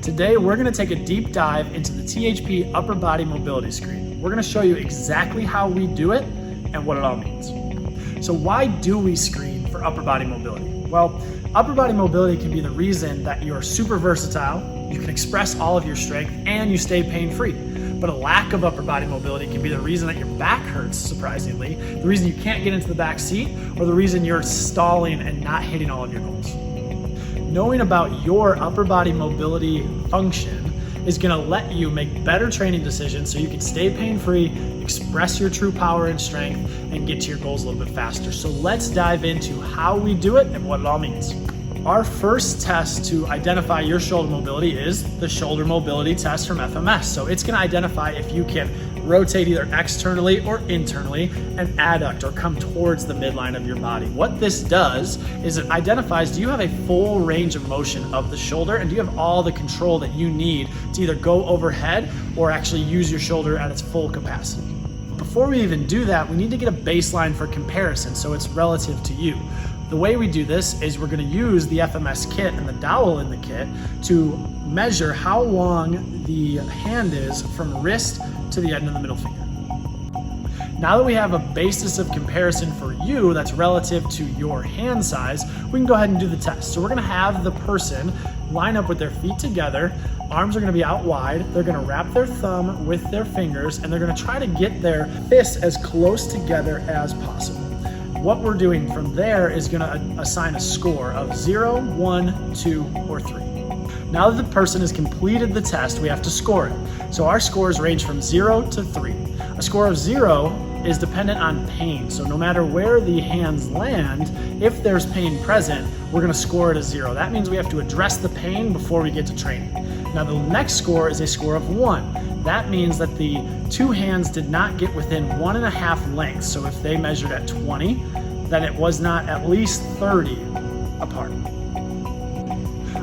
Today, we're gonna take a deep dive into the THP Upper Body Mobility Screen. We're gonna show you exactly how we do it and what it all means. So why do we screen for upper body mobility? Well, upper body mobility can be the reason that you're super versatile, you can express all of your strength, and you stay pain-free. But a lack of upper body mobility can be the reason that your back hurts, surprisingly, the reason you can't get into the back seat, or the reason you're stalling and not hitting all of your goals. Knowing about your upper body mobility function is gonna let you make better training decisions so you can stay pain-free, express your true power and strength, and get to your goals a little bit faster. So let's dive into how we do it and what it all means. Our first test to identify your shoulder mobility is the shoulder mobility test from FMS. So it's gonna identify if you can rotate either externally or internally and adduct or come towards the midline of your body. What this does is it identifies, do you have a full range of motion of the shoulder, and do you have all the control that you need to either go overhead or actually use your shoulder at its full capacity. Before we even do that, we need to get a baseline for comparison so it's relative to you. The way we do this is we're gonna use the FMS kit and the dowel in the kit to measure how long the hand is from wrist to the end of the middle finger. Now that we have a basis of comparison for you that's relative to your hand size, we can go ahead and do the test. So we're gonna have the person line up with their feet together, arms are gonna be out wide, they're gonna wrap their thumb with their fingers, and they're gonna try to get their fists as close together as possible. What we're doing from there is gonna assign a score of 0, 1, 2, or 3. Now that the person has completed the test, we have to score it. So our scores range from 0 to 3. A score of 0 is dependent on pain. So no matter where the hands land, if there's pain present, we're gonna score it as 0. That means we have to address the pain before we get to training. Now the next score is a score of 1. That means that the two hands did not get within 1.5 lengths. So if they measured at 20, then it was not at least 30 apart.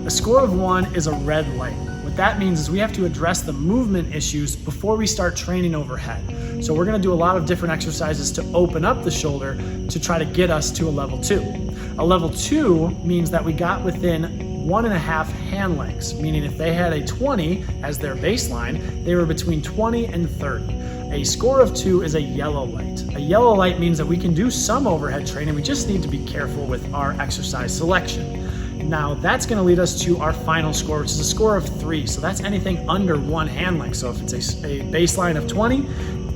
A score of 1 is a red light. What that means is we have to address the movement issues before we start training overhead. So we're gonna do a lot of different exercises to open up the shoulder to try to get us to a level 2. A level 2 means that we got within 1.5 hand lengths, meaning if they had a 20 as their baseline, they were between 20 and 30. A score of 2 is a yellow light. A yellow light means that we can do some overhead training, we just need to be careful with our exercise selection. Now that's gonna lead us to our final score, which is a score of 3. So that's anything under 1 hand length. So if it's a baseline of 20,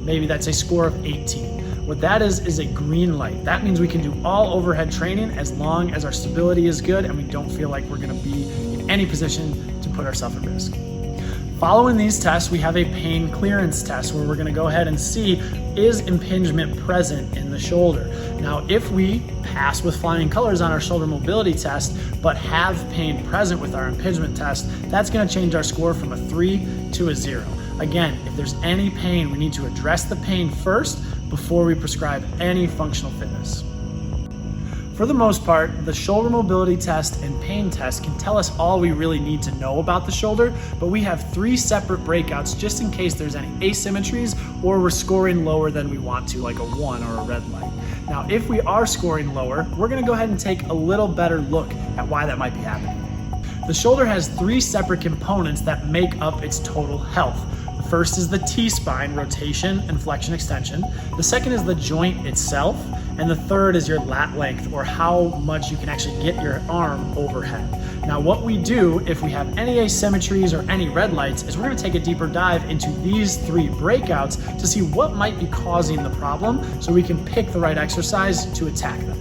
maybe that's a score of 18. What that is a green light. That means we can do all overhead training as long as our stability is good and we don't feel like we're gonna be in any position to put ourselves at risk. Following these tests, we have a pain clearance test where we're gonna go ahead and see, is impingement present in the shoulder? Now, if we pass with flying colors on our shoulder mobility test, but have pain present with our impingement test, that's gonna change our score from a 3 to a 0. Again, if there's any pain, we need to address the pain first before we prescribe any functional fitness. For the most part, the shoulder mobility test and pain test can tell us all we really need to know about the shoulder, but we have 3 separate breakouts just in case there's any asymmetries or we're scoring lower than we want to, like a 1 or a red light. Now, if we are scoring lower, we're gonna go ahead and take a little better look at why that might be happening. The shoulder has 3 separate components that make up its total health. The first is the T-spine, rotation and flexion extension. The second is the joint itself. And the third is your lat length, or how much you can actually get your arm overhead. Now what we do if we have any asymmetries or any red lights is we're gonna take a deeper dive into these 3 breakouts to see what might be causing the problem so we can pick the right exercise to attack them.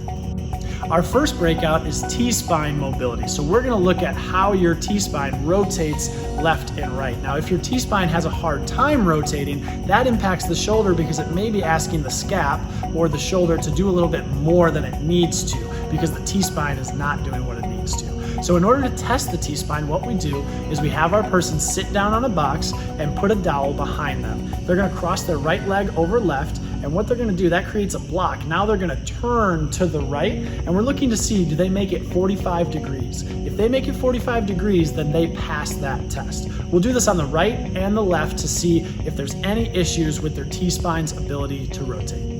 Our first breakout is T-spine mobility. So we're gonna look at how your T-spine rotates left and right. Now, if your T-spine has a hard time rotating, that impacts the shoulder because it may be asking the scap or the shoulder to do a little bit more than it needs to because the T-spine is not doing what it needs to. So in order to test the T-spine, what we do is we have our person sit down on a box and put a dowel behind them. They're gonna cross their right leg over left, and what they're gonna do, that creates a block. Now they're gonna turn to the right, and we're looking to see, do they make it 45 degrees? If they make it 45 degrees, then they pass that test. We'll do this on the right and the left to see if there's any issues with their T-spine's ability to rotate.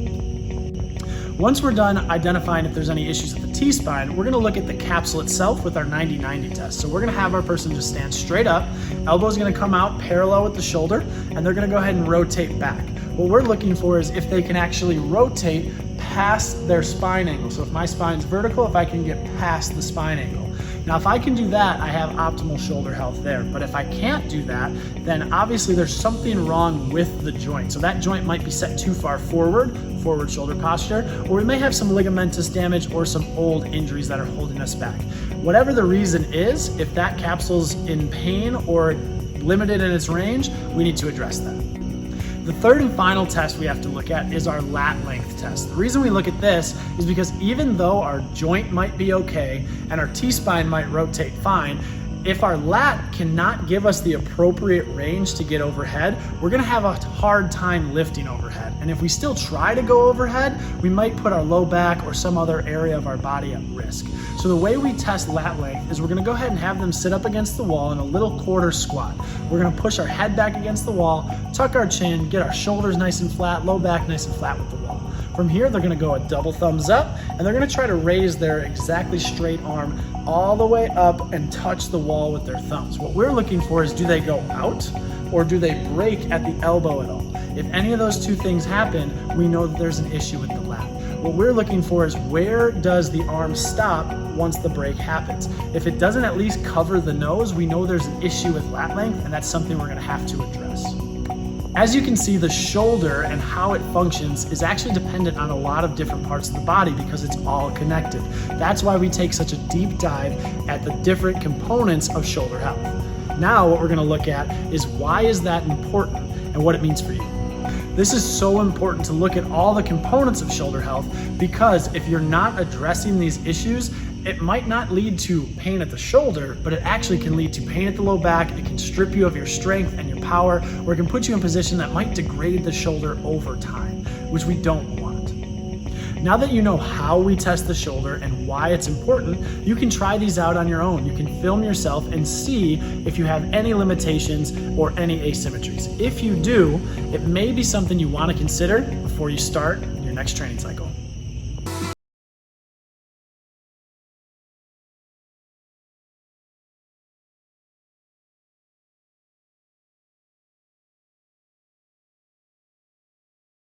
Once we're done identifying if there's any issues with the T-spine, we're gonna look at the capsule itself with our 90-90 test. So we're gonna have our person just stand straight up, elbow's gonna come out parallel with the shoulder, and they're gonna go ahead and rotate back. What we're looking for is if they can actually rotate past their spine angle. So if my spine's vertical, if I can get past the spine angle. Now, if I can do that, I have optimal shoulder health there. But if I can't do that, then obviously there's something wrong with the joint. So that joint might be set too far forward shoulder posture, or we may have some ligamentous damage or some old injuries that are holding us back. Whatever the reason is, if that capsule's in pain or limited in its range, we need to address that. The third and final test we have to look at is our lat length test. The reason we look at this is because even though our joint might be okay and our T-spine might rotate fine, if our lat cannot give us the appropriate range to get overhead, we're gonna have a hard time lifting overhead. And if we still try to go overhead, we might put our low back or some other area of our body at risk. So the way we test lat length is we're gonna go ahead and have them sit up against the wall in a little quarter squat. We're gonna push our head back against the wall, tuck our chin, get our shoulders nice and flat, low back nice and flat with the wall. From here, they're gonna go a double thumbs up, and they're gonna try to raise their exactly straight arm all the way up and touch the wall with their thumbs. What we're looking for is, do they go out or do they break at the elbow at all? If any of those two things happen, we know that there's an issue with the lat. What we're looking for is, where does the arm stop once the break happens? If it doesn't at least cover the nose, we know there's an issue with lat length, and that's something we're gonna have to address. As you can see, the shoulder and how it functions is actually dependent on a lot of different parts of the body because it's all connected. That's why we take such a deep dive at the different components of shoulder health. Now what we're gonna look at is, why is that important and what it means for you. This is so important to look at all the components of shoulder health, because if you're not addressing these issues, it might not lead to pain at the shoulder, but it actually can lead to pain at the low back. It can strip you of your strength and your power, or it can put you in a position that might degrade the shoulder over time, which we don't want. Now that you know how we test the shoulder and why it's important, you can try these out on your own. You can film yourself and see if you have any limitations or any asymmetries. If you do, it may be something you want to consider before you start your next training cycle.